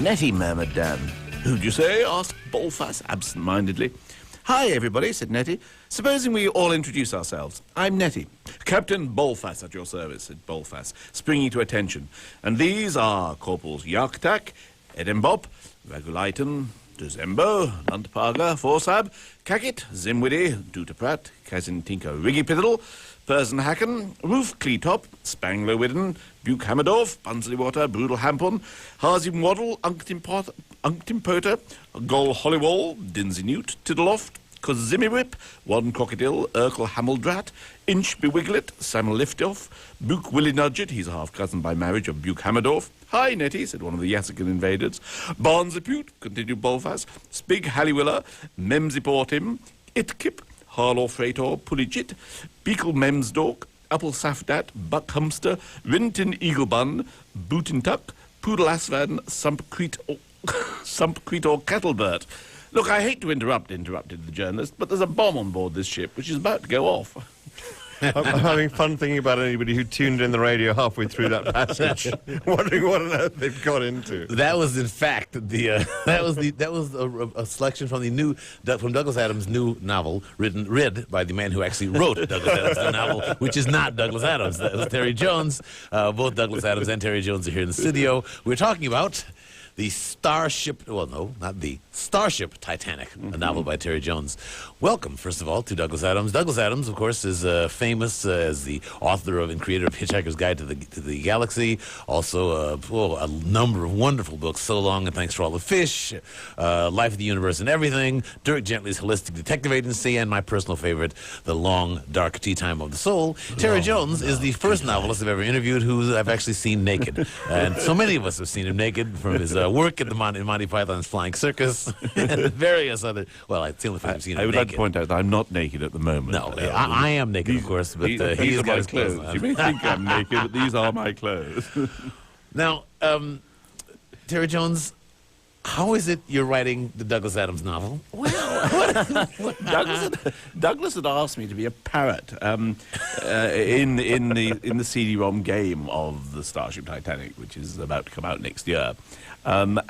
Nettie, murmured Dan. Who'd you say? Asked Bolfas absent-mindedly. Hi, everybody, said Nettie. Supposing we all introduce ourselves. I'm Nettie. Captain Bolfas at your service, said Bolfas, springing to attention. And these are Corporals Yarktak, Edinbop, Ragulaiton, December, Luntpaga, Forsab, Kakit, Zimwiddy, Dutaprat, Kazintinka Riggypiddle, Persen Hacken, Roof Cleetop, Spangler Widden, Buke Hammerdorf, Bunsleywater, Brudel Hampon, Harzim Waddle, Unctimpota, Gol Hollywall, Dinsey Newt, Tiddleoft, Cozimiwip, Wadden Crocodile, Urkel Hameldrat, Inch Bewiglet, Samuel Liftoff, Buke Willie Nudget, he's a half-cousin by marriage of Buke Hammerdorf. Hi, Nettie, said one of the Yassican invaders. Barnsipute, continued Bolfas, Spig Halliwiller, Memsiportim, Itkip, Harlaw Freitor, Puligit, Beakle Memsdork, Apple Safdat, Buck Humster, Rintin Eaglebun, Bootintuck, Poodle Asvan, Sumpcreet or Kettlebert. Look, I hate to interrupted the journalist, but there's a bomb on board this ship, which is about to go off. I'm having fun thinking about anybody who tuned in the radio halfway through that passage, wondering what on earth they've got into. That was, in fact, that was a selection from from Douglas Adams' new novel, read by the man who actually wrote Douglas Adams' new novel, which is not Douglas Adams. That was Terry Jones. Both Douglas Adams and Terry Jones are here in the studio. We're talking about the Starship, well, no, not the Starship Titanic, a novel by Terry Jones. Welcome, first of all, to Douglas Adams. Douglas Adams, of course, is famous as the author of and creator of Hitchhiker's Guide to the Galaxy. Also, a number of wonderful books, So Long and Thanks for All the Fish, Life of the Universe and Everything, Dirk Gently's Holistic Detective Agency, and my personal favorite, The Long, Dark Tea Time of the Soul. Terry Jones is the first novelist I've ever interviewed who I've actually seen naked. And so many of us have seen him naked from his work at the Monty Python's Flying Circus and various other. Well, it's the only time I've seen him naked. I would like to point out that I'm not naked at the moment. No, I am naked, of course, but he's got his clothes on. You may think I'm naked, but these are my clothes. Now, Terry Jones, how is it you're writing the Douglas Adams novel? Well, Douglas had asked me to be a parrot in the CD-ROM game of the Starship Titanic, which is about to come out next year. I was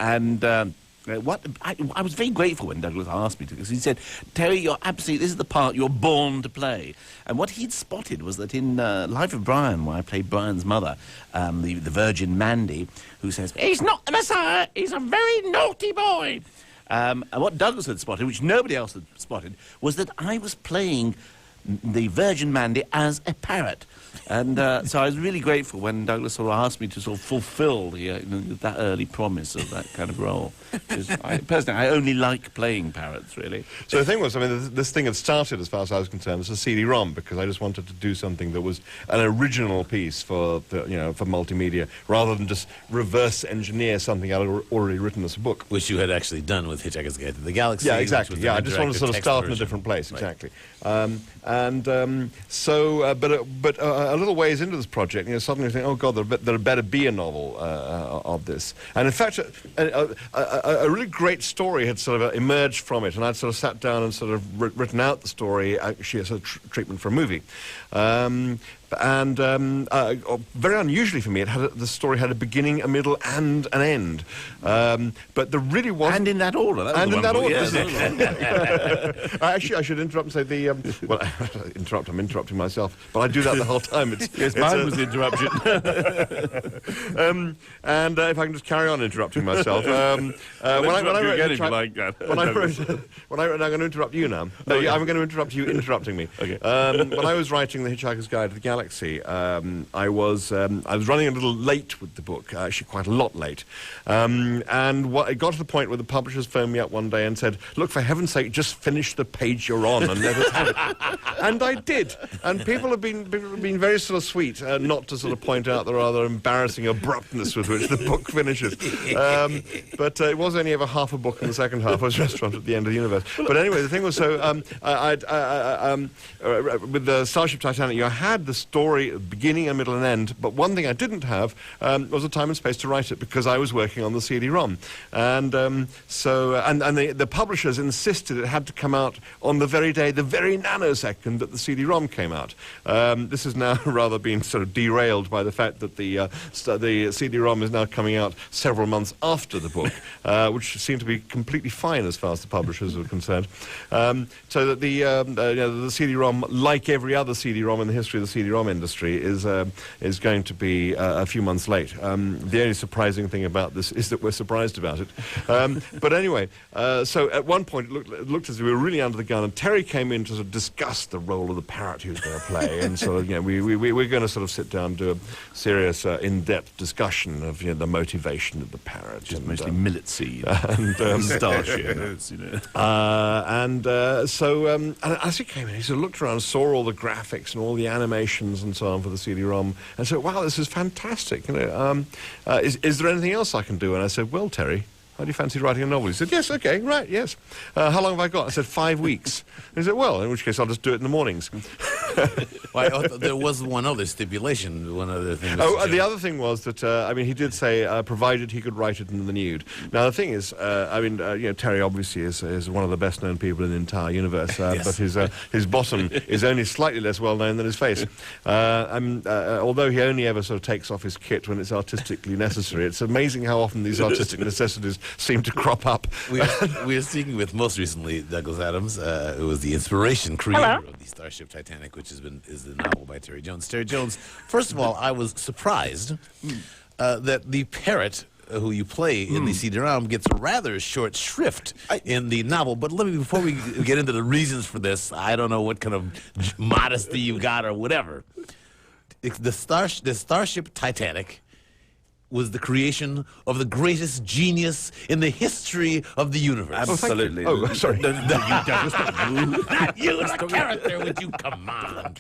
very grateful when Douglas asked me to, because he said, Terry, this is the part you're born to play. And what he'd spotted was that in Life of Brian, where I played Brian's mother, the Virgin Mandy, who says, he's not the Messiah, he's a very naughty boy. And what Douglas had spotted, which nobody else had spotted, was that I was playing the Virgin Mandy as a parrot. And so I was really grateful when Douglas sort of asked me to sort of fulfill that early promise of that kind of role. Personally, I only like playing parrots, really. So the thing was, I mean, this thing had started, as far as I was concerned, as a CD-ROM, because I just wanted to do something that was an original piece for multimedia, rather than just reverse engineer something I'd already written as a book. Which you had actually done with Hitchhiker's Guide to the Galaxy. Yeah, exactly. Yeah, I just wanted to sort of start in a different place, right. Exactly. But a little ways into this project, suddenly you think, oh God, there better be a novel of this. And in fact, a really great story had sort of emerged from it, and I'd sort of sat down and sort of written out the story, actually as a treatment for a movie. Very unusually for me, the story had a beginning, a middle, and an end. But there really was... And in that order. And in that order. Yes. Actually, I should interrupt and say I'm interrupting myself, but I do that the whole time. Mine was the interruption. And if I can just carry on interrupting myself. When I wrote, I'm going to interrupt you now. No, I'm going to interrupt you interrupting me. Okay. When I was writing The Hitchhiker's Guide to the Galaxy, I was running a little late with the book, actually quite a lot late. And it got to the point where the publishers phoned me up one day and said, look, for heaven's sake, just finish the page you're on and let us have it. And I did. And people have been very sort of sweet, not to sort of point out the rather embarrassing abruptness with which the book finishes. But it was only ever half a book, and the second half was Restaurant at the End of the Universe. But anyway, the thing was, so with the Starship Titanic, you had this story, beginning, a middle, and end. But one thing I didn't have was the time and space to write it because I was working on the CD-ROM, and the publishers insisted it had to come out on the very day, the very nanosecond that the CD-ROM came out. This has now rather been sort of derailed by the fact that the CD-ROM is now coming out several months after the book, which seemed to be completely fine as far as the publishers were concerned. So that the CD-ROM, like every other CD-ROM in the history of the CD-ROM industry, is going to be a few months late. The only surprising thing about this is that we're surprised about it. But anyway, so at one point it looked as if we were really under the gun, and Terry came in to sort of discuss the role of the parrot he was going to play, and sort of, we're going to sort of sit down and do a serious, in-depth discussion of the motivation of the parrot. Just mostly millet seed and starships, and as he came in, he sort of looked around, saw all the graphics and all the animations and so on for the CD-ROM, and said, "Wow, this is fantastic. Is there anything else I can do?" And I said, "Well, Terry, how do you fancy writing a novel?" He said, "Yes, okay, right, yes. How long have I got?" I said, 5 weeks. And he said, "Well, in which case I'll just do it in the mornings." Well, there was one other stipulation, one other thing. The other thing was that, he did say, provided he could write it in the nude. Now, the thing is, Terry obviously is one of the best-known people in the entire universe, yes. But his bottom is only slightly less well-known than his face. Although he only ever sort of takes off his kit when it's artistically necessary, it's amazing how often these artistic necessities seem to crop up. We are speaking with, most recently, Douglas Adams, who was the inspiration creator of the Starship Titanic, which is the novel by Terry Jones. Terry Jones, first of all, I was surprised that the parrot who you play in the CD-ROM gets rather short shrift in the novel. But let me, before we get into the reasons for this, I don't know what kind of modesty you got or whatever. The Starship Titanic was the creation of the greatest genius in the history of the universe. Absolutely. Oh, sorry. No, you, Douglas. Not you, the character. Would you come on?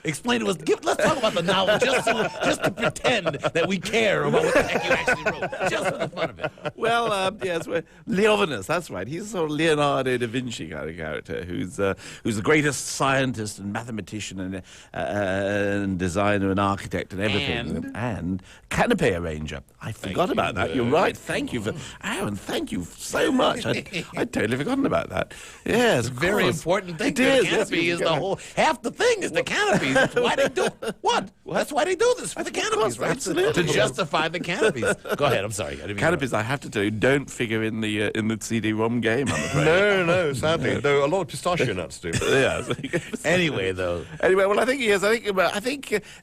Explain to us. Let's talk about the novel just to pretend that we care about what the heck you actually wrote, just for the fun of it. Well, yes, Leovinus, that's right. He's a sort of Leonardo da Vinci kind of character who's the greatest scientist and mathematician and designer and architect and everything. And canopy arranger. I forgot about that. You're right. Thank you, Aaron. Thank you so much. I'd totally forgotten about that. Yes, It's a very important thing. It The is. canopy Yes, is the whole. Half the thing is the canopy. That's why they do what? That's why they do this for the canopies, right? absolutely. To justify the canopies. Go ahead. I'm sorry. I didn't mean to Canopies, I have to tell you, don't figure in the CD-ROM game, I'm afraid. No, sadly. Though a lot of pistachio nuts do. Yes. Anyway, though. Anyway, well, I think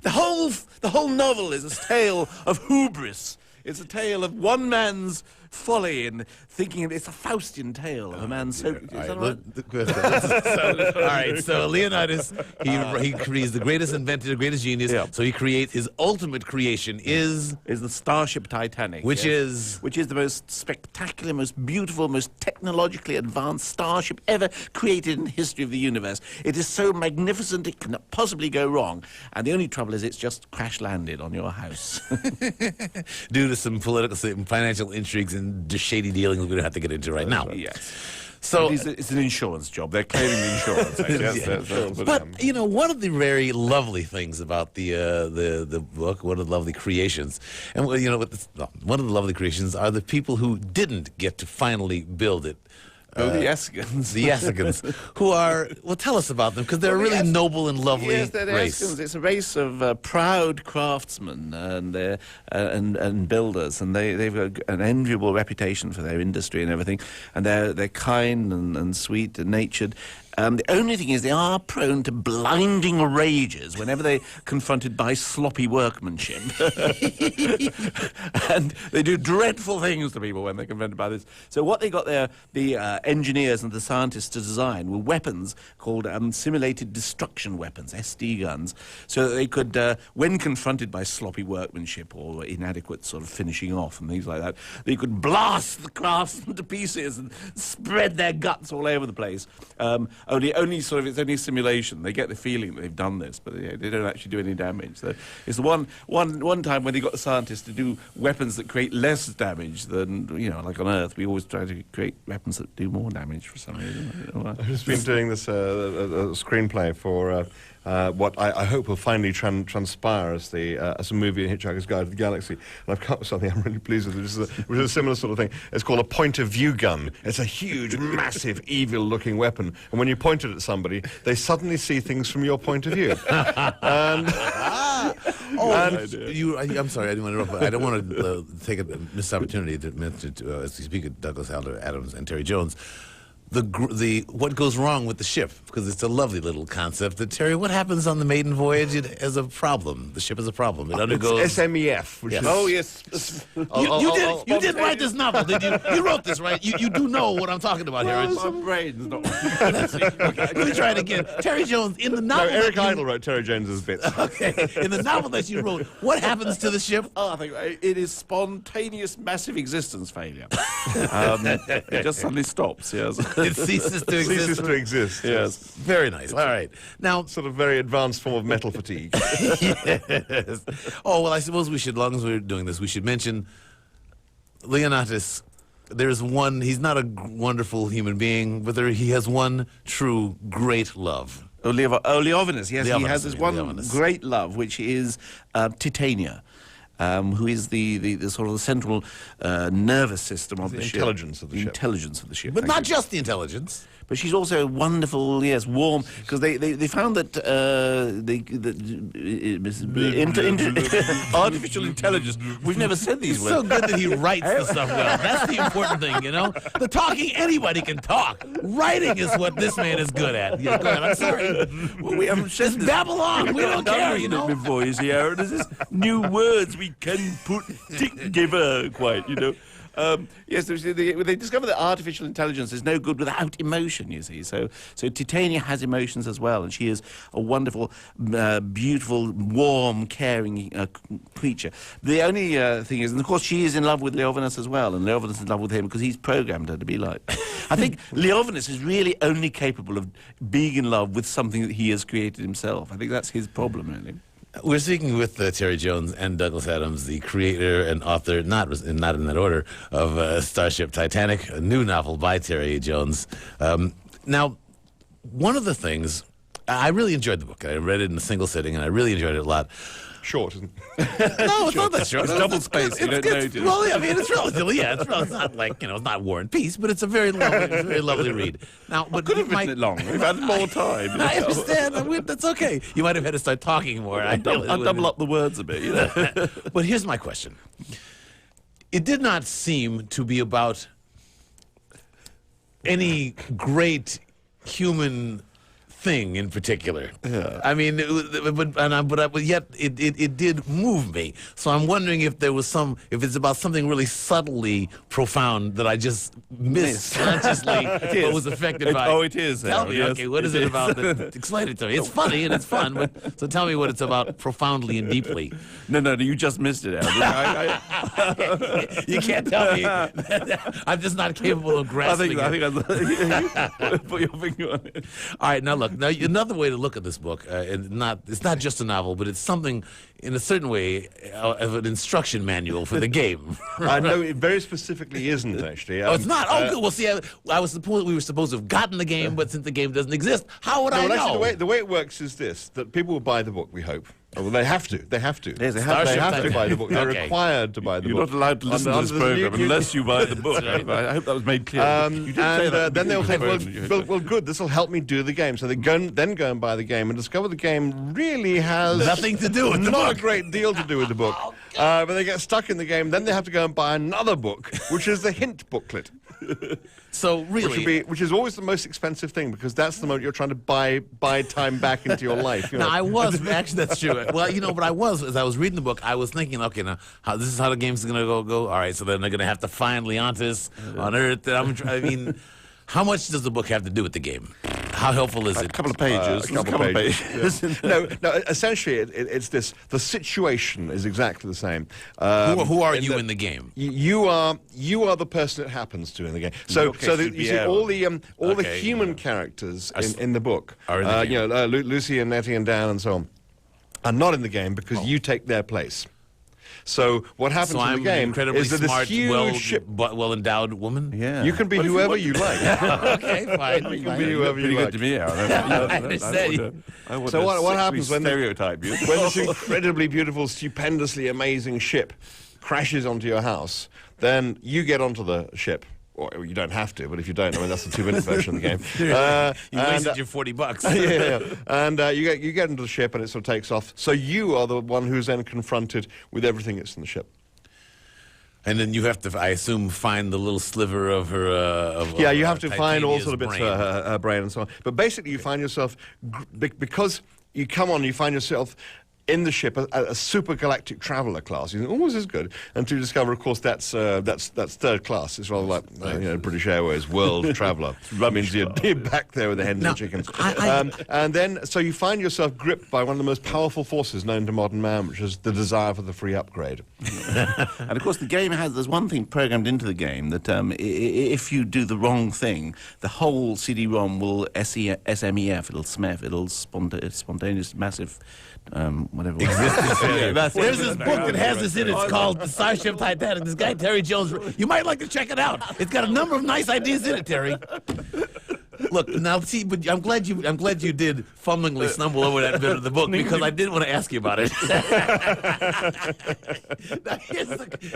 the whole novel is a tale of hubris. It's a tale of one man's folly in thinking it's a Faustian tale of a man so... Is that right? All right, so Leonidas, he's the greatest inventor, the greatest genius. Yeah. So he creates his ultimate creation is the Starship Titanic. which yes. is Which is the most spectacular, most beautiful, most technologically advanced starship ever created in the history of the universe. It is so magnificent it cannot possibly go wrong. And the only trouble is it's just crash-landed on your house. due to some political, some financial intrigues and shady dealings we don't have to get into right now. Yes. So It's an insurance job. They're claiming the insurance. I guess. Yeah. But one of the very lovely things about the book, one of the lovely creations, and one of the lovely creations are the people who didn't get to finally build it. The Eskins. The Eskins, who are, well, tell us about them, because they're a really noble and lovely yes, they're the race. Eskins. It's a race of proud craftsmen and builders, and they've got an enviable reputation for their industry and everything, and they're kind and sweet and natured. The only thing is they are prone to blinding rages whenever they're confronted by sloppy workmanship. And they do dreadful things to people when they're confronted by this. So what they got there, the engineers and the scientists to design were weapons called simulated destruction weapons, SD guns, so that they could, when confronted by sloppy workmanship or inadequate sort of finishing off and things like that, they could blast the craftsmen to pieces and spread their guts all over the place. It's only simulation. They get the feeling that they've done this, but they don't actually do any damage. So it's the one time when they got the scientists to do weapons that create less damage than, like on Earth, we always try to create weapons that do more damage for some reason. I've just been doing this a screenplay for what I hope will finally transpire as a movie in Hitchhiker's Guide to the Galaxy. And I've come up with something I'm really pleased with, which is a similar sort of thing. It's called a point-of-view gun. It's a huge, massive, evil-looking weapon. And when you point it at somebody, they suddenly see things from your point of view. And... I'm sorry, I didn't want to interrupt, but I don't want to take this opportunity to mention, as we speak of Douglas Adams and Terry Jones, the what goes wrong with the ship, because it's a lovely little concept. That Terry, what happens on the maiden voyage? It has a problem. The ship has a problem. It undergoes it's SMEF. Which yes. is, Oh, yes. You did write this novel, did you? You wrote this, right? You do know what I'm talking about here. My brain's not... Let me try it again. Terry Jones, in the novel... No, Eric Idle wrote Terry Jones's bits. Okay, in the novel that you wrote, what happens to the ship? Oh, I think it is spontaneous, massive existence failure. It just suddenly stops, yes. It ceases to exist. Ceases to exist. Yes. Very nice. All right. Now, Sort of very advanced form of metal fatigue. yes. Oh, well, I suppose we should, as long as we're doing this, we should mention Leonatus. There's one, he's not a wonderful human being, but he has one true great love. Leovinus, yes, he has this one Leovinus. great love, which is Titania. Who is the sort of the central nervous system of the ship. Intelligence of the ship. Intelligence of the ship. But thank not you. just the intelligence. But she's also wonderful, yes, warm, because they found that artificial intelligence, we've never said these It's words. so good that he writes the stuff well. That's the important thing, you know? The talking, anybody can talk. Writing is what this man is good at. Yeah, go ahead, I'm sorry. Well, we haven't said Just this. babble on. We don't care, you know? Before you see, Aaron, there's this new words we can put together quite, you know. Yes, they discovered that artificial intelligence is no good without emotion, you see. So Titania has emotions as well, and she is a wonderful, beautiful, warm, caring creature. The only thing is, and of course, she is in love with Leovinus as well, and Leovinus is in love with him because he's programmed her to be like. I think Leovinus is really only capable of being in love with something that he has created himself. I think that's his problem, really. We're speaking with Terry Jones and Douglas Adams, the creator and author, not in that order, of Starship Titanic, a new novel by Terry Jones. Now, one of the things, I really enjoyed the book. I read it in a single sitting, and I really enjoyed it a lot. Short, isn't it? No, it's not that short. It's double spaced, you don't know, do you? Well, yeah, I mean, it's relatively, it's not like, it's not War and Peace, but it's a very lovely read. Now, but Could have written it long. We've had more time. You know. I understand. That's okay. You might have had to start talking more. I'll double up the words a bit, you know. But here's my question. It did not seem to be about any great human thing in particular. Yeah. I mean, but yet it did move me. So I'm wondering if if it's about something really subtly profound that I just missed consciously, but was affected by. Oh, it is. Tell me, yes, okay, what is it about? Explain it to me. It's funny and it's fun, but so tell me what it's about profoundly and deeply. No, you just missed it, Al. You can't tell me. I'm just not capable of grasping I it. think put your finger on it. All right, now look. Now another way to look at this book, and it's not just a novel, but it's something in a certain way of an instruction manual for the game. No, it very specifically isn't actually. Oh, it's not. Oh, good. Well, see, we were supposed to have gotten the game, but since the game doesn't exist, how would I know? Actually, the way it works is this: that people will buy the book. We hope. Oh, well, they have to. They have to. Yes, they have Starship They have to Titanic. buy the book. They're Okay. required to buy the You're book. not allowed to listen to this Under the new- program unless you buy the book. I hope that was made clear. You did say that. Then they'll in think, the phone, well, good, this will help me do the game. So they then go and buy the game and discover the game really has Nothing to do with the not book. a great deal to do with the book. But they get stuck in the game. Then they have to go and buy another book, which is the hint booklet. So really, Which is always the most expensive thing, because that's the moment you're trying to buy time back into your life. You know? now I was actually that's true. Well, but as I was reading the book, I was thinking, okay, now this is how the game's going to go. All right, so then they're going to have to find Leontis on Earth. I mean, how much does the book have to do with the game? How helpful is it? A couple of pages. A couple of pages. no, essentially, it's this. The situation is exactly the same. Who are you in the game? You are the person it happens to in the game. So your case, you'd you be see Aaron. all the human characters in the book, Are in the game. Lucy and Nettie and Dan and so on, are not in the game because you take their place. So what happens So in I'm the an game incredibly is that this smart, huge ship. well-endowed woman. Yeah. You can be whoever you like. Okay, fine. You can be whoever you Pretty like. good to me, Aaron. So what happens when stereotype you? when this incredibly beautiful, stupendously amazing ship crashes onto your house, then you get onto the ship. Or you don't have to, but if you don't, I mean, that's the 2-minute version of the game. You wasted your $40. Yeah. And you get into the ship and it sort of takes off. So you are the one who's then confronted with everything that's in the ship. And then you have to, I assume, find the little sliver of her. Yeah, you have to find all Titania's sort of bits brain. of her brain and so on. But basically, you find yourself, because you come on, you find yourself in the ship, a super galactic traveller class. You think, oh, this is good. And to discover, of course, that's third class. It's rather like British Airways World Traveller. That means you're back there with the hens and chickens. And then, so you find yourself gripped by one of the most powerful forces known to modern man, which is the desire for the free upgrade. And of course, the game there's one thing programmed into the game that if you do the wrong thing, the whole CD-ROM will SMEF, it'll SMEF, it'll spontaneous massive. Whatever. There's this book that has this in it. It's called The Starship Titanic. This guy, Terry Jones, you might like to check it out. It's got a number of nice ideas in it, Terry. Look, now see, but I'm glad you did fumblingly stumble over that bit of the book because I did want to ask you about it.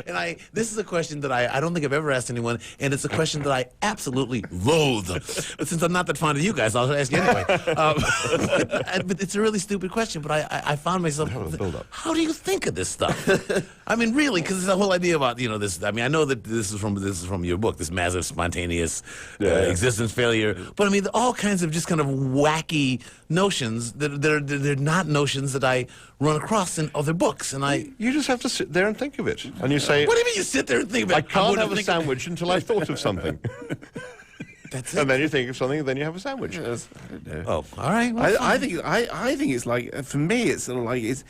Now, this is a question that I don't think I've ever asked anyone, and it's a question that I absolutely loathe. But since I'm not that fond of you guys, I'll ask you anyway. But it's a really stupid question. But I found myself. How do you think of this stuff? I mean, really, because it's the whole idea about this. I mean, I know that this is from your book, this massive spontaneous existence failure. But I mean, all kinds of just kind of wacky notions they're not notions that I run across in other books, and You just have to sit there and think of it, and you say, what do you mean you sit there and think of it? I can't have a sandwich until I've thought of something. That's it. And then you think of something, and then you have a sandwich. Yes, I don't know. Oh, all right. Well, I think it's like, for me, it's sort of like it's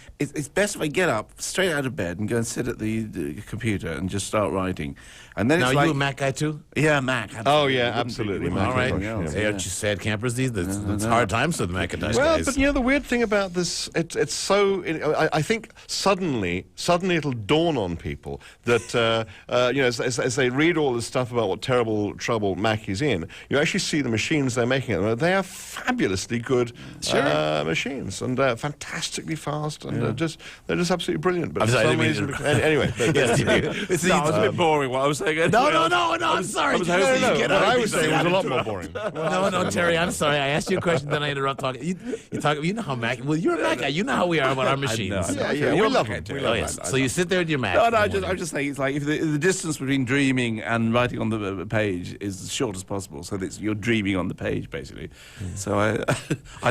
best if I get up straight out of bed and go and sit at the computer and just start writing, and then now it's you like, a Mac guy too? yeah, Mac. Oh yeah, absolutely. Mac. All right. Else, Hey, aren't you sad campers these? It's hard times for the Macintosh Well, guys. but the weird thing about this, it's so. I think suddenly it'll dawn on people that as they read all this stuff about what terrible trouble Mac is in, you actually see the machines they're making at the moment. They are fabulously good machines and fantastically fast and they're just absolutely brilliant. But I'm for sorry, I some didn't reason, mean anyway. yes, It was a bit boring what I was saying. No, I'm sorry. No, what I was saying was a lot more boring. No, Terry, I'm sorry. I asked you a question, then I interrupt talking. You know how Mac. Well, you're a Mac guy. You know how we are about our machines. Yeah, we love them. Oh, yes. So you sit there with your Mac. No, I'm just saying it's like if the distance between dreaming and writing on the page is as short as possible, so that you're dreaming on the page basically. So I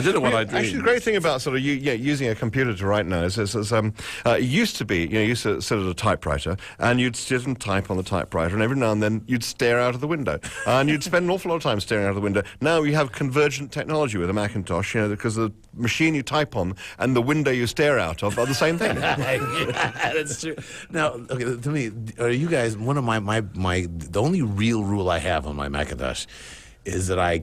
don't know what I dreamed. Actually, the great thing about sort of using a computer to write now is it used to be, you used to sit at a typewriter and you'd sit and type on the typewriter, and every now and then you'd stare out of the window, and you'd spend an awful lot of time staring out of the window. Now you have convergent technology with a Macintosh, because the machine you type on and the window you stare out of are the same thing. That's true. Now, okay, to me, are you guys, one of the only real rule I have on my Macintosh is that I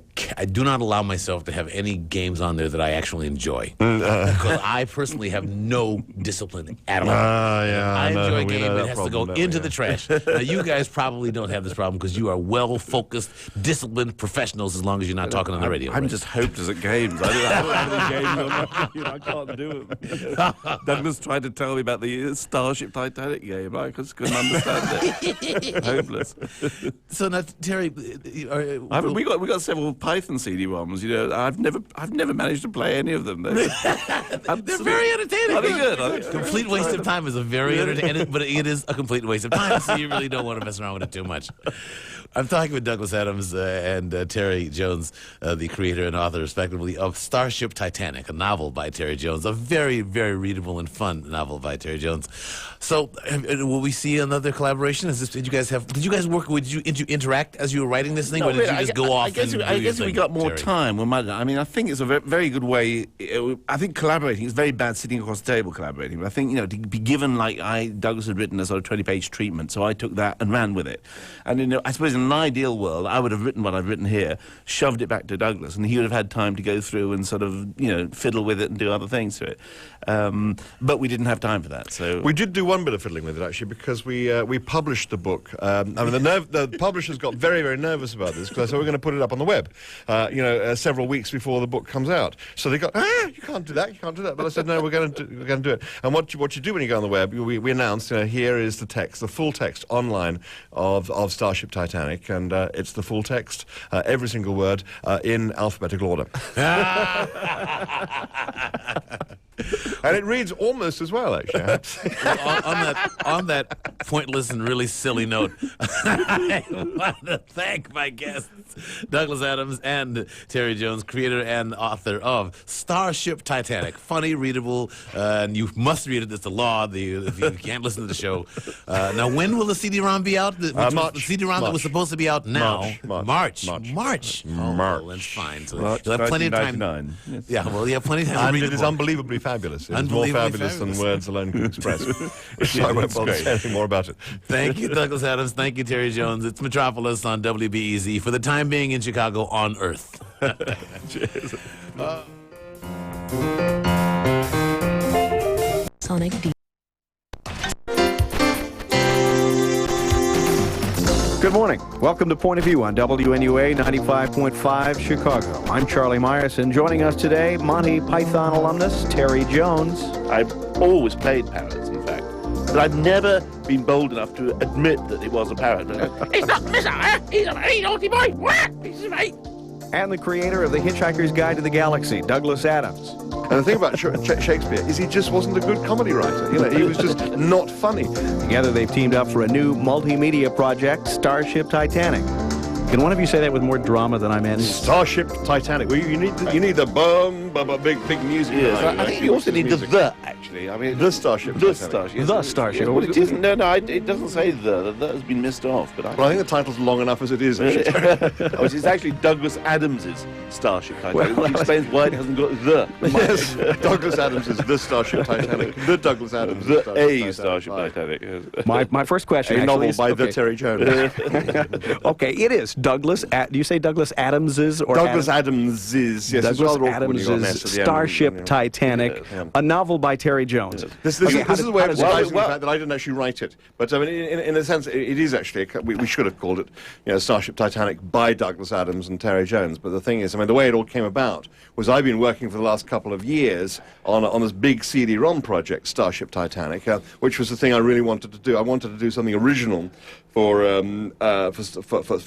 do not allow myself to have any games on there that I actually enjoy. Because I personally have no discipline at all. I enjoy a game that has to go into the trash. Now, you guys probably don't have this problem because you are well-focused, disciplined professionals as long as you're not talking on the radio. I'm just hopeless at games. I don't have any games on my computer. I can't do it. Douglas tried to tell me about the Starship Titanic game. I just couldn't understand it. Hopeless. So now, Terry, We got several Python CD-ROMs. I've never managed to play any of them. They're very entertaining. Are they good? Complete waste of time is a very entertaining, but it is a complete waste of time. So you really don't want to mess around with it too much. I'm talking with Douglas Adams and Terry Jones, the creator and author, respectively, of Starship Titanic, a novel by Terry Jones, a very, very readable and fun novel by Terry Jones. So, will we see another collaboration? Did you guys work? Did you interact as you were writing this thing, or did you just go off? often I guess if we got more Terry? time, we might. I mean, I think it's a very good way. I think collaborating is very bad sitting across the table collaborating. But I think, to be given, like Douglas had written a sort of 20-page treatment, so I took that and ran with it. And, I suppose in an ideal world, I would have written what I've written here, shoved it back to Douglas, and he would have had time to go through and sort of, fiddle with it and do other things to it. But we didn't have time for that, so... We did do one bit of fiddling with it, actually, because we published the book. The publishers got very, very nervous about this, because I said, we're going to put it up on the web, several weeks before the book comes out. So they got, you can't do that, you can't do that. But I said, no, we're going to do it. And what you do when you go on the web, we announced, here is the text, the full text online of Starship Titanic, and it's the full text, every single word, in alphabetical order. And it reads almost as well, actually. I have to say. on that pointless and really silly note, I want to thank my guests, Douglas Adams and Terry Jones, creator and author of Starship Titanic. Funny, readable, and you must read it. It's the law. If you can't listen to the show. Now, when will the CD-ROM be out? March. The CD-ROM that was supposed to be out now. March. Oh, March. well, that's fine. So March you'll have plenty of time. 1999. Yeah, well, you have plenty of time to And read it the is book. unbelievably fabulous. It is more Unbelievably fabulous than fabulous. words alone can express. So I won't bother saying anything more about it. Thank you, Douglas Adams. Thank you, Terry Jones. It's Metropolis on WBEZ. For the time being in Chicago on Earth. Cheers. Sonic D. Good morning. Welcome to Point of View on WNUA 95.5 Chicago. I'm Charlie Myerson. Joining us today, Monty Python alumnus Terry Jones. I've always played parrots, in fact. But I've never been bold enough to admit that it was a parrot. It's not Mr. He's a very naughty boy. What? This is right. And the creator of The Hitchhiker's Guide to the Galaxy, Douglas Adams. And the thing about Shakespeare is he just wasn't a good comedy writer. He was just not funny. Together they've teamed up for a new multimedia project, Starship Titanic. Can one of you say that with more drama than I managed? Starship Titanic. Well, you need the big music. Yes, I think you also need the, actually. I mean, The Starship The Titanic. Starship. The Starship. Well, it isn't. No, it doesn't say the. The has been missed off. But Well, I think the title's long enough as it is. Actually. it's actually Douglas Adams's Starship Titanic, Well, which explains why it hasn't got the. Yes, Douglas Adams is the Starship Titanic. The Douglas Adams. is The Starship Titanic. Yes. My first question A actually novel is, by okay. the Terry Jones. Okay, it is Douglas. Do you say Douglas Adams's or Douglas Adams? Adams is, yes, it's Douglas rather awkward when you got an S Adams's at the end. Starship Titanic, Yes, yeah. a novel by Terry Jones. This Okay, is the way how of does it- disguising the well- fact that I didn't actually write it. But I mean, in a sense, it is actually. We should have called it, Starship Titanic by Douglas Adams and Terry Jones. But the thing is, I mean, the way it all came about was I've been working for the last couple of years on this big CD-ROM project, Starship Titanic, which was the thing I really wanted to do. I wanted to do something original for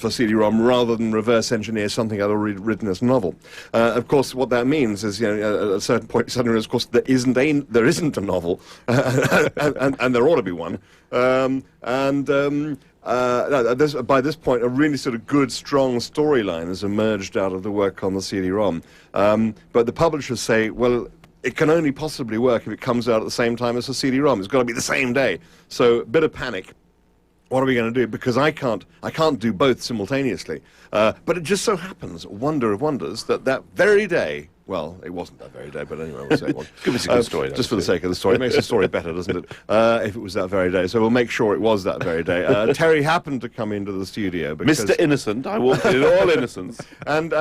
CD-ROM rather than reverse engineer something I'd already written as a novel. Of course, what that means is, at a certain point, suddenly, of course, there isn't a novel, and there ought to be one. By this point, a really sort of good, strong storyline has emerged out of the work on the CD-ROM. But the publishers say, well, it can only possibly work if it comes out at the same time as the CD-ROM. It's got to be the same day. So, a bit of panic. What are we going to do? Because I can't do both simultaneously. But it just so happens, wonder of wonders, that very day, well, it wasn't that very day, but anyway, we'll say it was. Give us a good story, Just for the sake of the story. It makes the story better, doesn't it? If it was that very day. So we'll make sure it was that very day. Terry happened to come into the studio. Because, Mr. Innocent, I walked in all innocence. And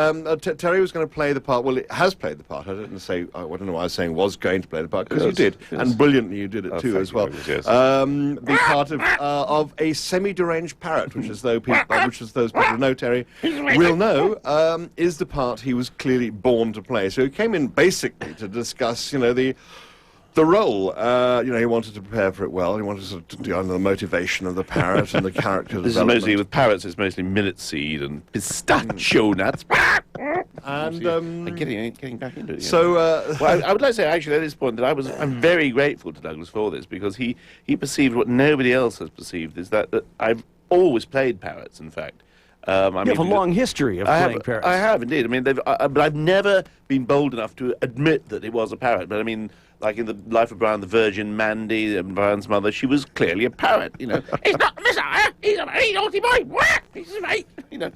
Terry was going to play the part. Well, it has played the part. I didn't say. I don't know why I was saying was going to play the part, because you Yes, did, yes. and brilliantly you did it too thank as you well. very much, yes. The part of a semi-deranged parrot, which is those people who know Terry will know, is the part he was clearly born to play. So he came in basically to discuss, the role. He wanted to prepare for it well. He wanted to sort of do the motivation of the parrot and the character This is development. mostly, with parrots, it's mostly millet seed and pistachio nuts. And I'm getting back into it again. so. Well, I would like to say, actually, at this point, that I'm very grateful to Douglas for this, because he perceived what nobody else has perceived, is that I've always played parrots, in fact. You have a long history of playing parrots. I have, indeed. I mean, but I've never been bold enough to admit that it was a parrot. But I mean, like in the Life of Brian the Virgin, Mandy, Brian's mother, she was clearly a parrot. You know, he's not the Messiah. He's a very naughty boy. What? He's right. You know.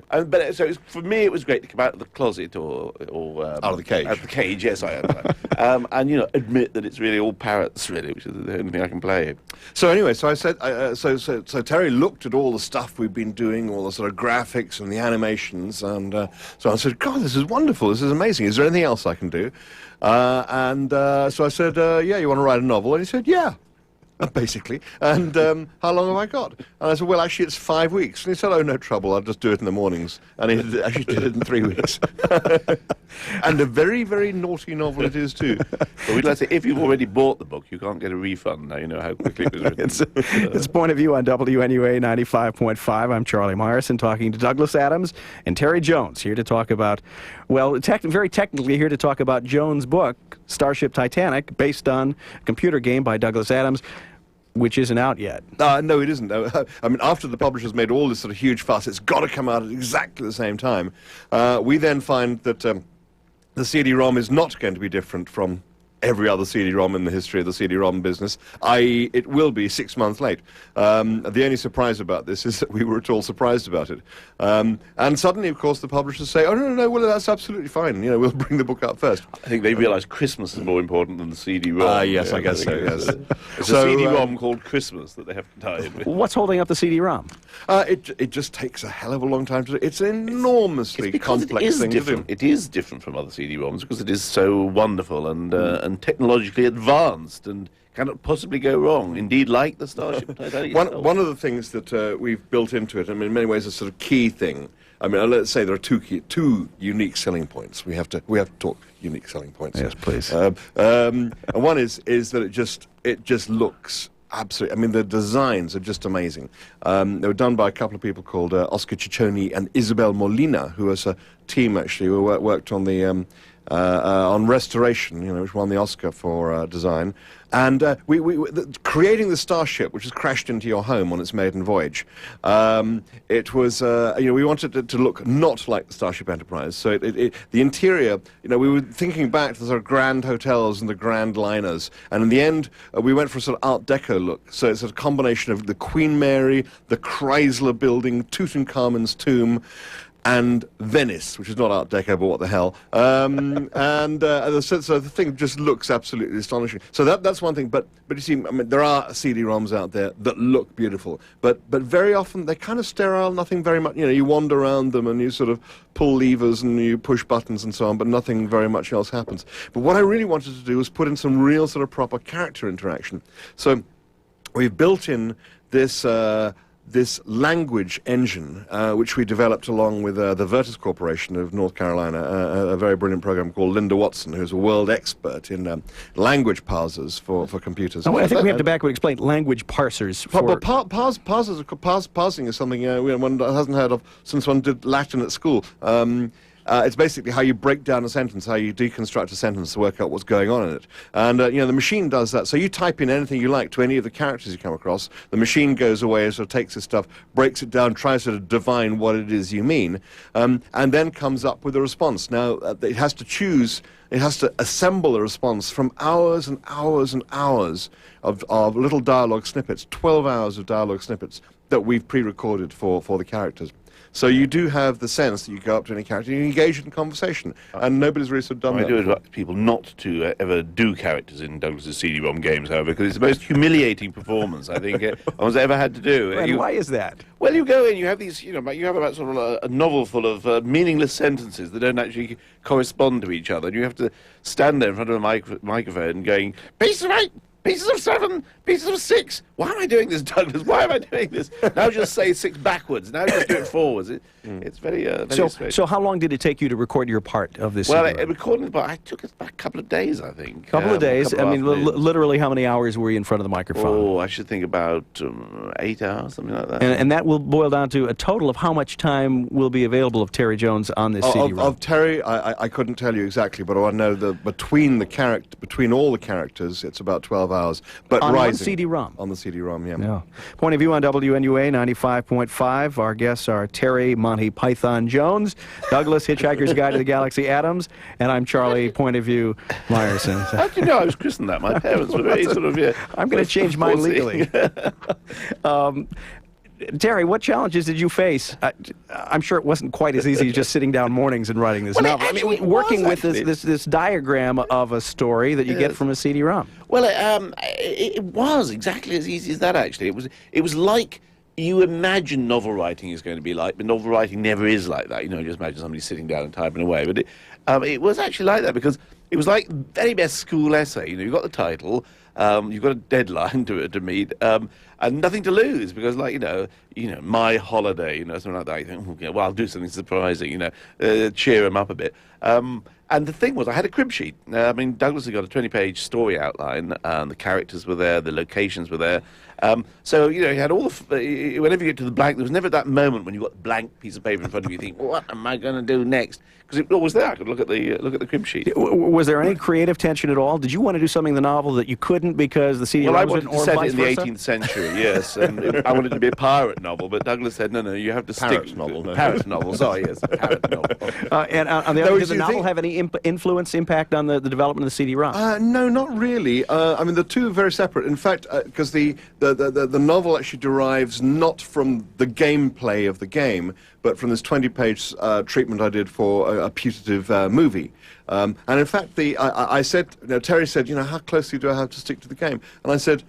But so for me, it was great to come out of the closet or out of the cage. Out of the cage, yes, I am. And admit that it's really all parrots, really, which is the only thing I can play. So anyway, so I said, so Terry looked at all the stuff we've been doing, all the sort of graphics and the animations, and so I said, God, this is wonderful. This is amazing. Is there anything else I can do? So I said, yeah, you want to write a novel? And he said, yeah. Basically, and how long have I got? And I said, well, actually, it's 5 weeks. And he said, oh, no trouble, I'll just do it in the mornings. And he actually did it in 3 weeks. And a very, very naughty novel it is, too. But we'd like to say, if you've already bought the book, you can't get a refund. Now you know how quickly it was written. It's Point of View on WNUA 95.5. I'm Charlie Myerson, talking to Douglas Adams and Terry Jones, here to talk about, well, very technically here to talk about Jones' book, Starship Titanic, based on a computer game by Douglas Adams, which isn't out yet. No, it isn't. I mean, after the publishers made all this sort of huge fuss, it's got to come out at exactly the same time. We then find that the CD-ROM is not going to be different from every other CD-ROM in the history of the CD-ROM business, i.e. it will be 6 months late. The only surprise about this is that we were at all surprised about it. And suddenly, of course, the publishers say, oh, no, well, that's absolutely fine. We'll bring the book out first. I think they realise Christmas is more important than the CD-ROM. Yes, I guess so, yes. It's a CD-ROM called Christmas that they have to tie in with. What's holding up the CD-ROM? It just takes a hell of a long time to do. It's an enormously complex thing to do. It is different from other CD-ROMs because it is so wonderful and technologically advanced and cannot possibly go wrong. Indeed, like the Starship Titanic. One of the things that we've built into it, I mean, in many ways, a sort of key thing. I mean, let's say there are two unique selling points. We have to talk unique selling points. Yes, please. And one is that it just looks absolutely. I mean, the designs are just amazing. They were done by a couple of people called Oscar Ciccioni and Isabel Molina, who was a team actually who worked on the on Restoration, which won the Oscar for design. And creating the Starship, which has crashed into your home on its maiden voyage, it was, we wanted it to look not like the Starship Enterprise. So the interior, we were thinking back to the sort of grand hotels and the grand liners. And in the end, we went for a sort of Art Deco look. So it's a combination of the Queen Mary, the Chrysler Building, Tutankhamun's tomb, and Venice, which is not Art Deco, but what the hell. So the thing just looks absolutely astonishing. So that's one thing. But you see, I mean, there are CD-ROMs out there that look beautiful, but very often they're kind of sterile. Nothing very much. You wander around them and you sort of pull levers and you push buttons and so on, but nothing very much else happens. But what I really wanted to do was put in some real sort of proper character interaction. So we've built in this language engine, which we developed along with the Virtus Corporation of North Carolina, a very brilliant program called Linda Watson, who's a world expert in language parsers for computers. I think we have to backward explain language parsers. Parsing is something one hasn't heard of since one did Latin at school. It's basically how you break down a sentence, how you deconstruct a sentence to work out what's going on in it. And, the machine does that. So you type in anything you like to any of the characters you come across. The machine goes away and sort of takes this stuff, breaks it down, tries to divine what it is you mean, and then comes up with a response. Now, it has to assemble a response from hours and hours and hours of little dialogue snippets, 12 hours of dialogue snippets that we've pre-recorded for the characters. So you do have the sense that you go up to any character and you engage in conversation, and nobody's really sort of done that. I do advise people not to ever do characters in Douglas's CD-ROM games, however, because it's the most humiliating performance I think anyone's ever had to do. And why is that? Well, you go in, you have these, you have about sort of a novel full of meaningless sentences that don't actually correspond to each other, and you have to stand there in front of a microphone going, "Piece of 8, pieces of 7, pieces of 6. Why am I doing this, Douglas? Why am I doing this? Now just say 6 backwards. Now just do it forwards." It's very strange. So how long did it take you to record your part of this? Well, recording the part, I took it about a couple of days, I think. Couple of days. I mean, literally, how many hours were you in front of the microphone? Oh, I should think about 8 hours, something like that. And that will boil down to a total of how much time will be available of Terry Jones on this CD-ROM? Of Terry, I couldn't tell you exactly, but I know that between all the characters, it's about 12 12 hours. But On one rising. CD-ROM. On the CD-ROM, yeah. Yeah. Point of view on WNUA 95.5. Our guests are Terry Monty Python Jones, Douglas Hitchhiker's Guide to the Galaxy Adams, and I'm Charlie Point of View Myerson. How do you know I was christened that? My parents were very sort of, yeah. I'm going to change mine Forcing. legally. Terry, what challenges did you face? I'm sure it wasn't quite as easy as just sitting down mornings and writing this Well, novel. actually it working was, with actually. this diagram of a story that you get from a CD-ROM. Well, it was exactly as easy as that, actually. It was like you imagine novel writing is going to be like, but novel writing never is like that. You know, just imagine somebody sitting down and typing away. But it was actually like that, because it was like very best school essay. You know, you've got the title, you've got a deadline to meet, and nothing to lose, because, like, you know, my holiday, you know, something like that. You think, okay, well, I'll do something surprising, you know, cheer them up a bit. And the thing was, I had a crib sheet. I mean, Douglas had got a 20-page story outline, the characters were there, the locations were there. So, you know, you had all the... whenever you get to the blank, there was never that moment when you got the blank piece of paper in front of you, you think, what am I going to do next? Because it was always there. I could look at the crib sheet. Was there any creative tension at all? Did you want to do something in the novel that you couldn't because the CD-ROM Well, I was wanted to set it in the versa? 18th century, yes, and I wanted it to be a pirate novel, but Douglas said, no, you have to Parrot stick... novel, no. Parrot novel, sorry, yes, parrot novel. And on the No, other, you did the see, novel think- have any impact on the development of the CD-ROM? No, not really. I mean, the two are very separate. In fact, because the novel actually derives not from the gameplay of the game, but from this 20-page treatment I did for a putative movie. And in fact, I said, Terry said, how closely do I have to stick to the game? And I said,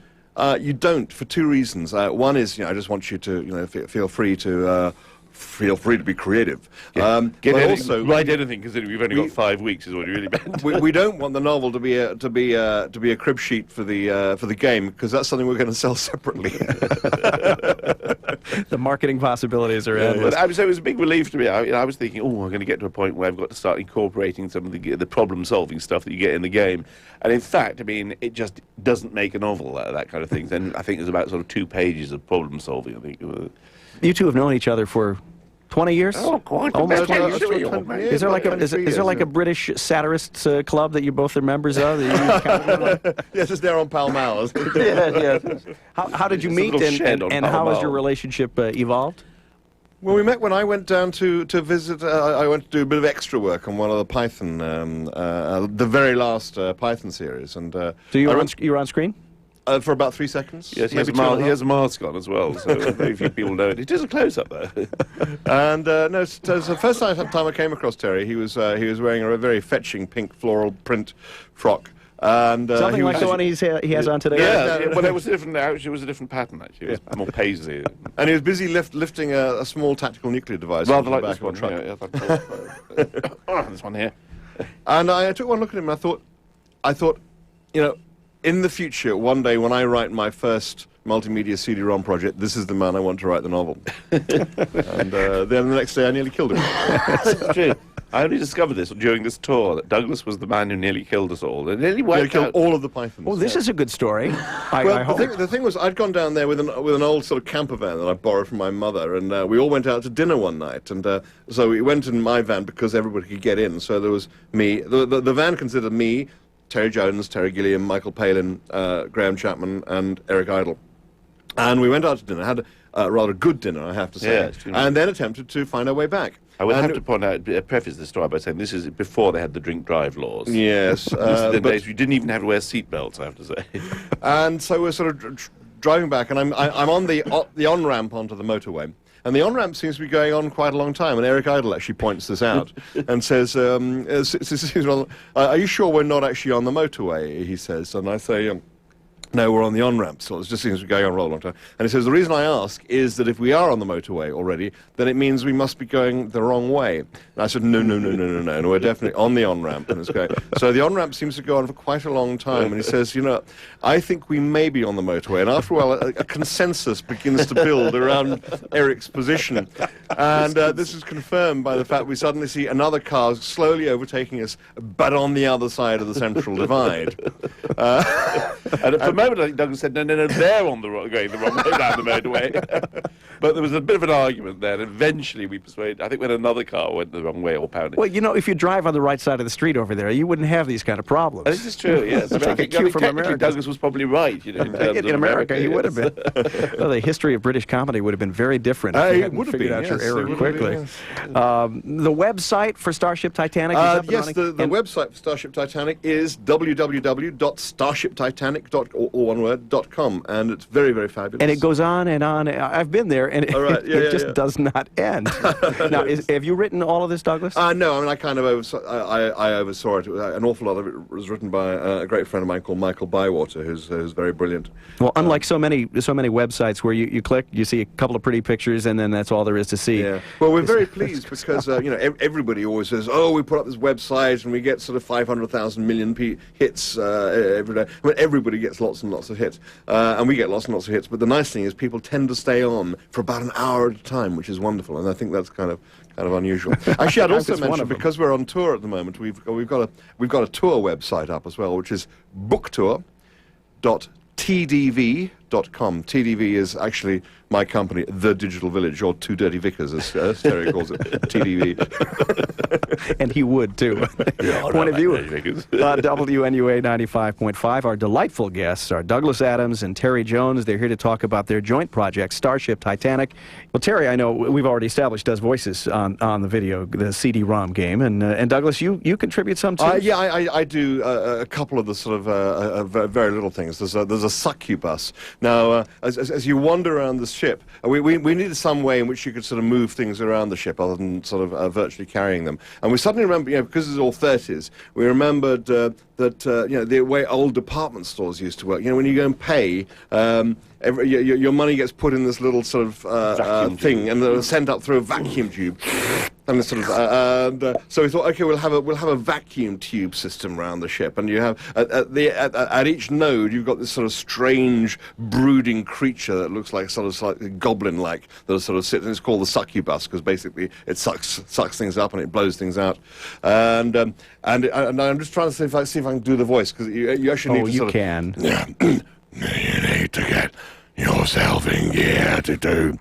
you don't, for two reasons. One is, I just want you to, feel free to be creative. Write anything, considering we've only got 5 weeks, is what you really meant. we don't want the novel to be a crib sheet for the game, because that's something we're going to sell separately. The marketing possibilities are endless. So it was a big relief to me. I was thinking, I'm going to get to a point where I've got to start incorporating some of the problem-solving stuff that you get in the game. And in fact, I mean, it just doesn't make a novel, that kind of thing. Then I think there's about sort of 2 pages of problem-solving, I think. You two have known each other for 20 years? Oh, quite. Almost 20 20 years. years. Is there like a a British satirists club that you both are members of? That you kind of Yes, it's there on Pall Mall. Yeah. how did you It's a meet, little shed on and Pall how has Mall. your relationship evolved? Well, we met when I went down to visit. I went to do a bit of extra work on one of the Python, the very last Python series, and So you were on screen? for about 3 seconds. Yes, he has, maybe he has a mask on as well, so very few people know it. It is a close-up, though. And no, so the first time I came across Terry, he was wearing a very fetching pink floral print frock. And Something he like was the one he has on today? Yeah, well, it was a different. Actually, it was a different pattern. Actually, it was more paisley. And he was busy lifting a small tactical nuclear device. Rather onto like the this back one. of a truck. This one here. And I took one look at him, and I thought, in the future, one day when I write my first multimedia CD-ROM project, this is the man I want to write the novel. And then the next day I nearly killed him. It's true. I only discovered this during this tour, that Douglas was the man who nearly killed us all. And nearly He wiped killed out all of the pythons. Well, this is a good story. I Well, hope. the thing was, I'd gone down there with an old sort of camper van that I borrowed from my mother, and we all went out to dinner one night. And so we went in my van because everybody could get in. So there was me. The van consisted of me, Terry Jones, Terry Gilliam, Michael Palin, Graham Chapman, and Eric Idle. And we went out to dinner, had a rather good dinner, I have to say, Yeah, it's true. and then attempted to find our way back. I would And have to point out, preface this story by saying this is before they had the drink drive laws. Yes, This is the but- days you didn't even have to wear seatbelts, I have to say. And so we're sort of driving back, and I'm on the on-ramp onto the motorway. And the on-ramp seems to be going on quite a long time, and Eric Idle actually points this out and says, are you sure we're not actually on the motorway, he says. And I say, no, we're on the on-ramp, so it just seems to be going on for a long time. And he says, the reason I ask is that if we are on the motorway already, then it means we must be going the wrong way. And I said, no, we're definitely on the on-ramp. And it's going. So the on-ramp seems to go on for quite a long time, and he says, I think we may be on the motorway. And after a while, a consensus begins to build around Eric's position. And this is confirmed by the fact we suddenly see another car slowly overtaking us, but on the other side of the central divide. And for moment, I think Douglas said, no, they're on the going the wrong way down the motorway. But there was a bit of an argument there, and eventually we persuaded, I think when another car went the wrong way, or pounded. Well, you know, if you drive on the right side of the street over there, you wouldn't have these kind of problems. This is true, yes. That's like a cue from America. Douglas was probably right, you know, in terms In of America, he yes. would have been. Well, the history of British comedy would have been very different if you hadn't figured out your error quickly. The website for Starship Titanic is up and yes, running? the website for Starship Titanic is www.starshiptitanic.com, and it's very, very fabulous. And it goes on and on. I've been there, and it just does not end. Now, have you written all of this, Douglas? No, I mean, I kind of I oversaw it. An awful lot of it was written by a great friend of mine called Michael Bywater, who's very brilliant. Well, unlike so many websites where you click, you see a couple of pretty pictures, and then that's all there is to see. Yeah. Well, we're very pleased because you know, everybody always says, "Oh, we put up this website and we get sort of 500,000 million hits every day." I mean, everybody gets lots and lots of hits, and we get lots and lots of hits. But the nice thing is, people tend to stay on for about an hour at a time, which is wonderful, and I think that's kind of unusual. Actually, I'd also mention, because we're on tour at the moment, we've got a tour website up as well, which is booktour.tdv.com. TDV is actually my company, The Digital Village, or Two Dirty Vicars, as Terry calls it, TDV. And he would, too. Point of view. WNUA 95.5. Our delightful guests are Douglas Adams and Terry Jones. They're here to talk about their joint project, Starship Titanic. Well, Terry, I know we've already established, does voices on the video, the CD-ROM game. And Douglas, you contribute some, too? Yeah, I do a couple of the sort of very little things. There's a succubus. Now, as you wander around this ship, we needed some way in which you could sort of move things around the ship other than sort of virtually carrying them. And we suddenly remember, you know, because it's all 30s, we remembered that you know, the way old department stores used to work. You know, when you go and pay, your money gets put in this little sort of thing, and they're sent up through a vacuum tube. And sort of, so we thought, okay, we'll have a vacuum tube system around the ship, and you have at each node you've got this sort of strange brooding creature that looks like sort of slightly goblin-like that sort of sits, and it's called the succubus because basically it sucks things up and it blows things out. And I'm just trying to see if I can do the voice, because you actually need to sort can. You need to get yourself in gear to do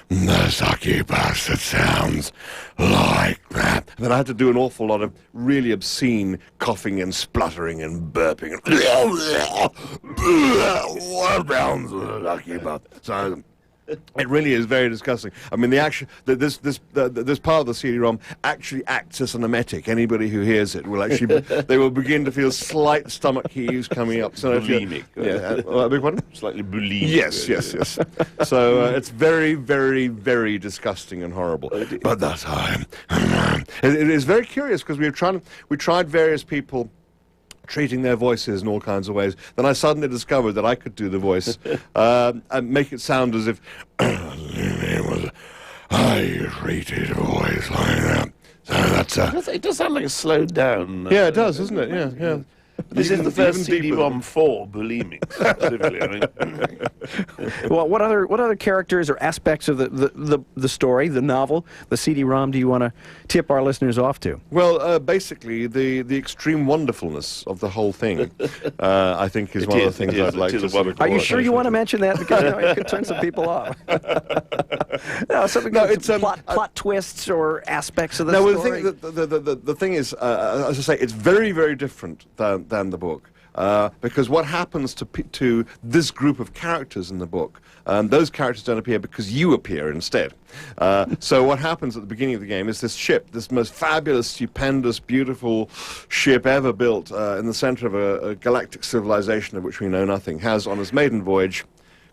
the succubus that sounds like that. Then I had to do an awful lot of really obscene coughing and spluttering and burping. What sounds like succubus? So it really is very disgusting. I mean, this part of the CD-ROM actually acts as an emetic. Anybody who hears it will actually they will begin to feel slight stomach heaves coming up. So bulimic. Big one? Slightly bulimic. Yes. So it's very, very, very disgusting and horrible. But that's how it is very curious, because we tried various people treating their voices in all kinds of ways. Then I suddenly discovered that I could do the voice and make it sound as if it was a high-rated voice like that. So that's It does sound like a slowed down. yeah, it does, doesn't it? Yeah. This is the first even deeper CD-ROM for bulimics. Specifically, I mean. Well, what other characters or aspects of the story, the novel, the CD-ROM, do you want to tip our listeners off to? Well, basically, the extreme wonderfulness of the whole thing, I think, is one of the things I'd like to see. Are you sure you want to mention that? Because it could turn some people off. Plot twists or aspects of the story. The thing is, as I say, it's very, very different than the book. Because what happens to this group of characters in the book, those characters don't appear because you appear instead. So what happens at the beginning of the game is this ship, this most fabulous, stupendous, beautiful ship ever built in the center of a galactic civilization of which we know nothing, has on its maiden voyage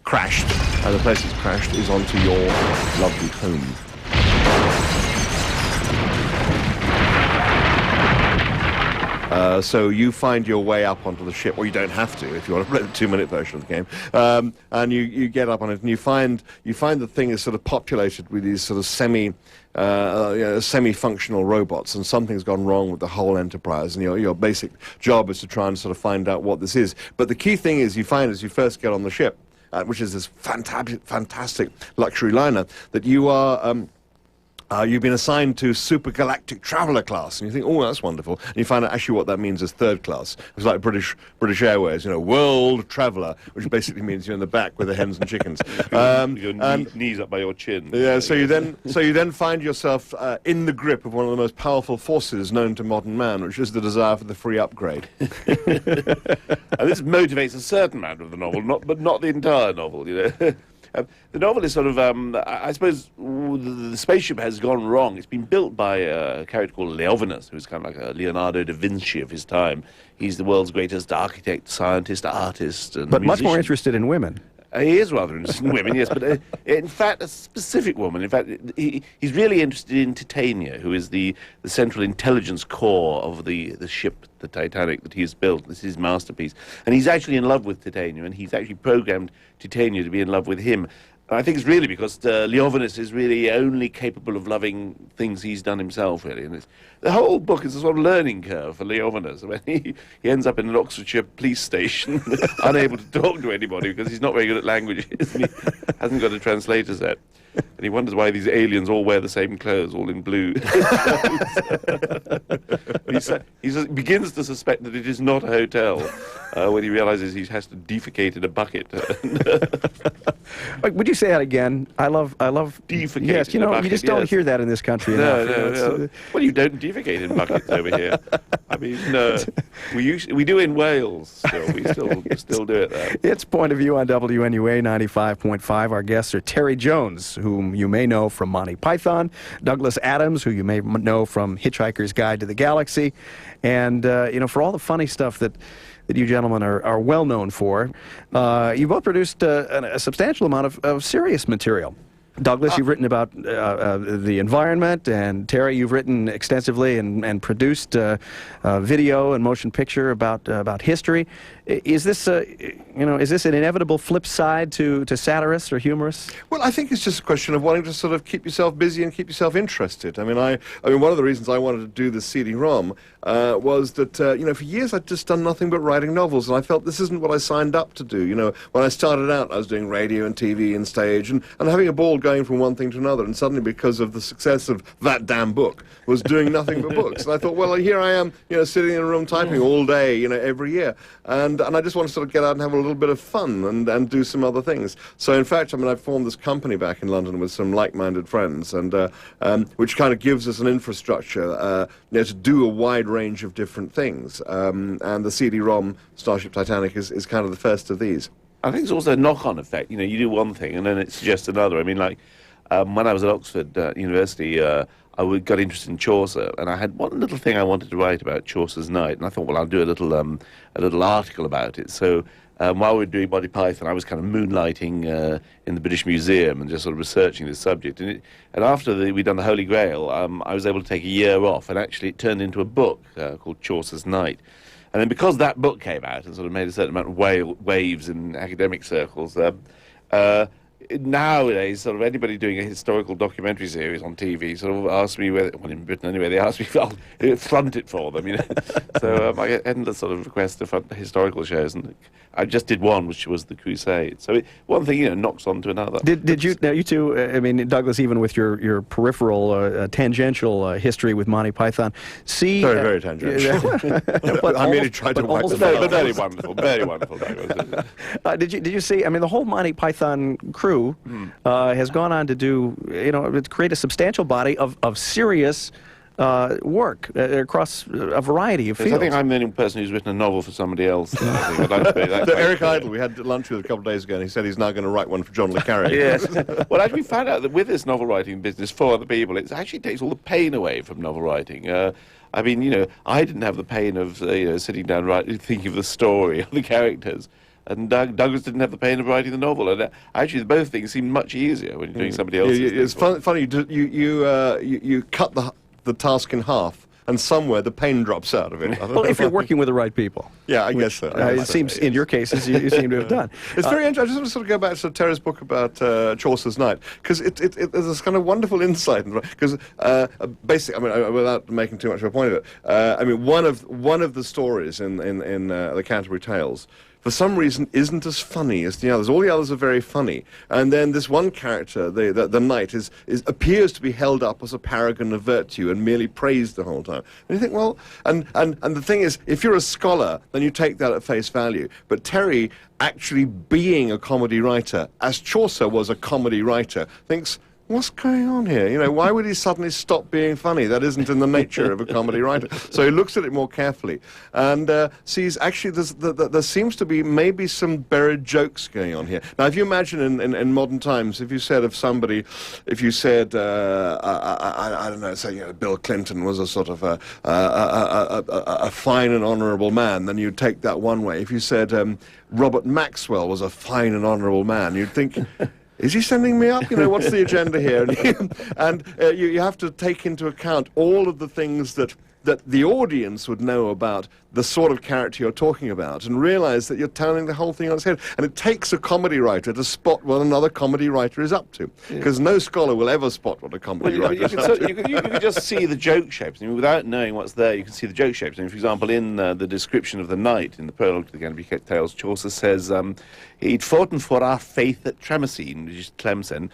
crashed, and the place it's crashed is onto your lovely home. So you find your way up onto the ship, or you don't have to if you want to play the 2-minute version of the game. And you get up on it, and you find the thing is sort of populated with these sort of semi-functional robots, and something's gone wrong with the whole enterprise. And your basic job is to try and sort of find out what this is. But the key thing is, you find as you first get on the ship, which is this fantastic luxury liner, that you are you've been assigned to supergalactic traveller class, and you think, oh, that's wonderful. And you find out actually what that means is third class. It's like British Airways, world traveller, which basically means you're in the back with the hens and chickens. Your knees up by your chin. Yeah, so you then find yourself in the grip of one of the most powerful forces known to modern man, which is the desire for the free upgrade. And this motivates a certain amount of the novel, but not the entire novel, The novel is sort of, I suppose, the spaceship has gone wrong. It's been built by a character called Leovinus, who's kind of like a Leonardo da Vinci of his time. He's the world's greatest architect, scientist, artist, and But much musician. more interested in women. He is rather interested in women, yes, but in fact, a specific woman. In fact, he's really interested in Titania, who is the central intelligence core of the ship, the Titanic, that he's built. This is his masterpiece. And he's actually in love with Titania, and he's actually programmed Titania to be in love with him. And I think it's really because Leovinus is really only capable of loving things he's done himself, really. And the whole book is a sort of learning curve for Leovinus. I mean, he ends up in an Oxfordshire police station, unable to talk to anybody because he's not very good at languages, and he hasn't got a translator set. And he wonders why these aliens all wear the same clothes, all in blue. He begins to suspect that it is not a hotel when he realizes he has to defecate in a bucket. Would you say that again? I love Defecate. Yes, in a bucket, you just don't yes. hear that in this country No, enough. no. Well, you don't defecate in buckets over here. I mean, we do in Wales. Still, we still do it there. It's Point of View on WNUA 95.5. Our guests are Terry Jones, whom you may know from Monty Python, Douglas Adams, who you may know from Hitchhiker's Guide to the Galaxy, and for all the funny stuff that you gentlemen are well known for. You both produced a substantial amount of serious material. Douglas, you've written about the environment, and Terry, you've written extensively and produced video and motion picture about history. Is this an inevitable flip side to satirists or humorists? Well, I think it's just a question of wanting to sort of keep yourself busy and keep yourself interested. I mean, one of the reasons I wanted to do the CD-ROM was that, for years I'd just done nothing but writing novels, and I felt this isn't what I signed up to do. When I started out, I was doing radio and TV and stage, and having a ball going from one thing to another, and suddenly, because of the success of that damn book, was doing nothing but books. And I thought, well, here I am, sitting in a room typing all day, every year. And I just want to sort of get out and have a little bit of fun and do some other things. So, in fact, I formed this company back in London with some like-minded friends, and which kind of gives us an infrastructure to do a wide range of different things. And the CD-ROM Starship Titanic is kind of the first of these. I think it's also a knock-on effect. You do one thing and then it suggests another. I mean, like when I was at Oxford University, I got interested in Chaucer, and I had one little thing I wanted to write about Chaucer's Night, and I thought, well, I'll do a little article about it. So while we were doing Monty Python, I was kind of moonlighting in the British Museum and just sort of researching this subject. And after we'd done the Holy Grail, I was able to take a year off, and actually it turned into a book called Chaucer's Night. And then because that book came out and sort of made a certain amount of waves in academic circles, nowadays, sort of anybody doing a historical documentary series on TV sort of asks me whether, well, in Britain anyway, they ask me if I'll front it for them, So I get endless sort of requests to front historical shows, and I just did one, which was the Crusade. So one thing, knocks on to another. Did you? Now, you two. Douglas, even with your peripheral, tangential history with Monty Python, see very, very tangential. But I merely tried to wipe the No, floor. but very wonderful, very wonderful. Douglas. Did you see? The whole Monty Python crew has gone on to do, to create a substantial body of serious work across a variety of fields. I think I'm the only person who's written a novel for somebody else. Eric Idle, we had lunch with a couple of days ago, and he said he's now going to write one for John le Carré. Yes. Well, actually, we found out that with this novel writing business for other people, it actually takes all the pain away from novel writing. I didn't have the pain of sitting down thinking of the story of the characters. And Douglas didn't have the pain of writing the novel. And actually, both things seem much easier when you're doing somebody else's. It's funny. You cut the task in half, and somewhere the pain drops out of it. Well, if you're working with the right people. Yeah, I guess so. It seems, in your cases, you seem to have done. It's very interesting. I just want to sort of go back to Terry's book about Chaucer's Night, because there's this kind of wonderful insight. Because basically, without making too much of a point of it, one of the stories in the Canterbury Tales for some reason isn't as funny as the others. All the others are very funny. And then this one character, the knight, appears to be held up as a paragon of virtue and merely praised the whole time. And you think, well, and the thing is, if you're a scholar, then you take that at face value. But Terry, actually being a comedy writer, as Chaucer was a comedy writer, thinks, what's going on here? You know, why would he suddenly stop being funny? That isn't in the nature of a comedy writer. So he looks at it more carefully and sees actually there seems to be maybe some buried jokes going on here. Now, if you imagine in modern times, if you said of somebody, if you said, I don't know, say, you know, Bill Clinton was a sort of a fine and honourable man, then you'd take that one way. If you said Robert Maxwell was a fine and honourable man, you'd think, is he sending me up? You know, what's the agenda here? And you have to take into account all of the things that the audience would know about the sort of character you're talking about and realize that you're turning the whole thing on its head. And it takes a comedy writer to spot what another comedy writer is up to. Because no scholar will ever spot what a comedy writer is up to. You can just see the joke shapes. I mean, without knowing what's there, you can see the joke shapes. I mean, for example, in the description of the knight, in the prologue to the Canterbury Tales, Chaucer says, he'd foughten for our faith at Tramesine, which is Tlemcen,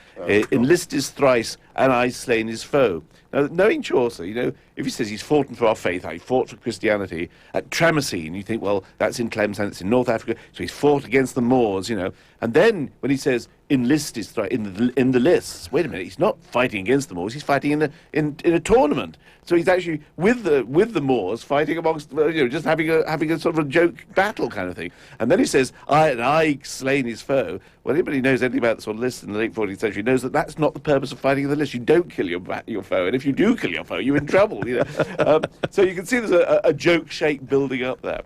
enlisted thrice, and I slain his foe. Now, knowing Chaucer, you know, if he says he's foughten for our faith, he fought for Christianity, at Tramesine, you think, well, that's in Tlemcen, it's in North Africa, so he's fought against the Moors, you know. And then when he says enlisted thrice, in the lists, wait a minute, he's not fighting against the Moors, he's fighting in a tournament. So he's actually with the Moors fighting amongst, you know, just having a sort of a joke battle kind of thing. And then he says, I slain his foe. Well, anybody who knows anything about the sort of lists in the late 14th century knows that that's not the purpose of fighting the list. You don't kill your foe, and if you do kill your foe, you're in trouble. You know, so you can see there's a joke shape building up there.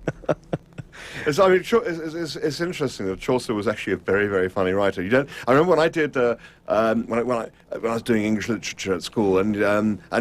It's interesting that Chaucer was actually a very, very funny writer. I remember when I did when I was doing English literature at school, and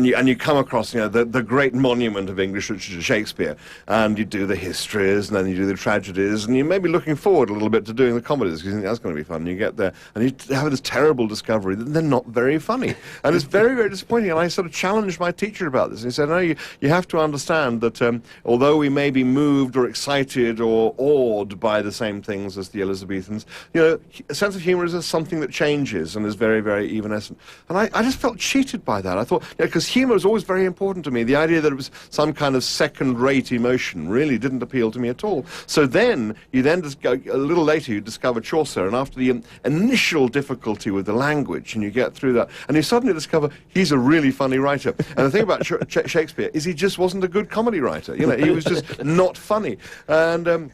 you come across, you know, the great monument of English literature, Shakespeare, and you do the histories, and then you do the tragedies, and you may be looking forward a little bit to doing the comedies because you think that's going to be fun. And you get there, and you have this terrible discovery that they're not very funny, and it's very, very disappointing. And I sort of challenged my teacher about this, and he said, no, you have to understand that although we may be moved or excited or awed by the same things as the Elizabethans, you know, a sense of humour is something that changes and is very, very evanescent. And I just felt cheated by that. I thought, because humour was always very important to me. The idea that it was some kind of second-rate emotion really didn't appeal to me at all. So then, just go, a little later, you discover Chaucer, and after the initial difficulty with the language, and you get through that, and you suddenly discover he's a really funny writer. And the thing about Shakespeare is he just wasn't a good comedy writer. You know, he was just not funny. And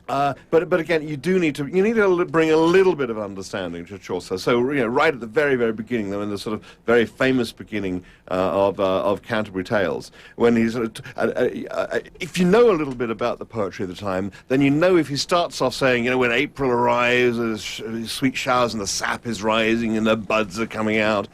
but again, you need to bring a little bit of understanding to Chaucer. So, you know, right at the very, very beginning, though, in the sort of very famous beginning of Canterbury Tales, when he's if you know a little bit about the poetry of the time, then you know if he starts off saying, you know, when April arrives, there's sweet showers and the sap is rising and the buds are coming out,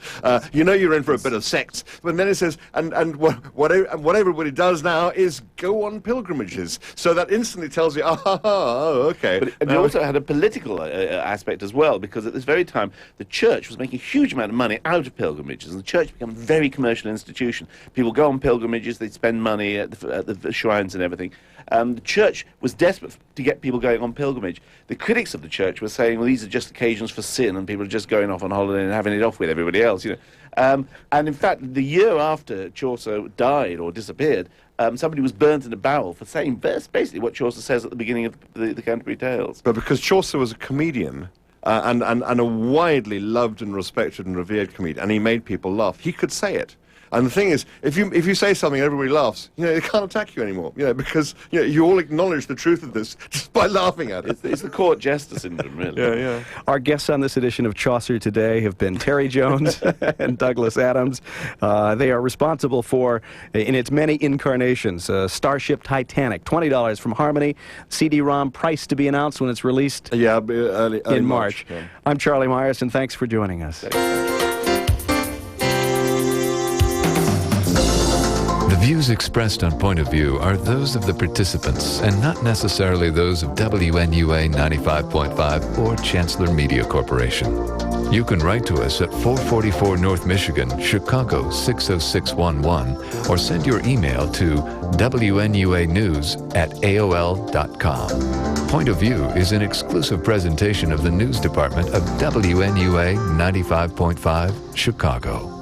you know you're in for a bit of sex. But then it says, and what everybody does now is go on pilgrimages. So that instantly tells you, oh, okay. And he also had a political aspect as well, because at this very time, the church was making a huge amount of money out of pilgrimages, and the church became a very commercial institution. People go on pilgrimages, they spend money at the shrines and everything. The church was desperate to get people going on pilgrimage. The critics of the church were saying, well, these are just occasions for sin, and people are just going off on holiday and having it off with everybody else, you know. And in fact, the year after Chaucer died or disappeared, somebody was burnt in a barrel for saying basically what Chaucer says at the beginning of the Canterbury Tales. But because Chaucer was a comedian, and a widely loved and respected and revered comedian, and he made people laugh, he could say it. And the thing is, if you say something and everybody laughs, you know, they can't attack you anymore, you know, because you all acknowledge the truth of this just by laughing at it. It's the court jester syndrome, really. Yeah. Our guests on this edition of Chaucer today have been Terry Jones and Douglas Adams. They are responsible for, in its many incarnations, Starship Titanic, $20 from Harmony, CD-ROM price to be announced when it's released early in March. Yeah. I'm Charlie Myers, and thanks for joining us. The views expressed on Point of View are those of the participants and not necessarily those of WNUA 95.5 or Chancellor Media Corporation. You can write to us at 444 North Michigan, Chicago 60611, or send your email to wnuanews@aol.com. Point of View is an exclusive presentation of the news department of WNUA 95.5 Chicago.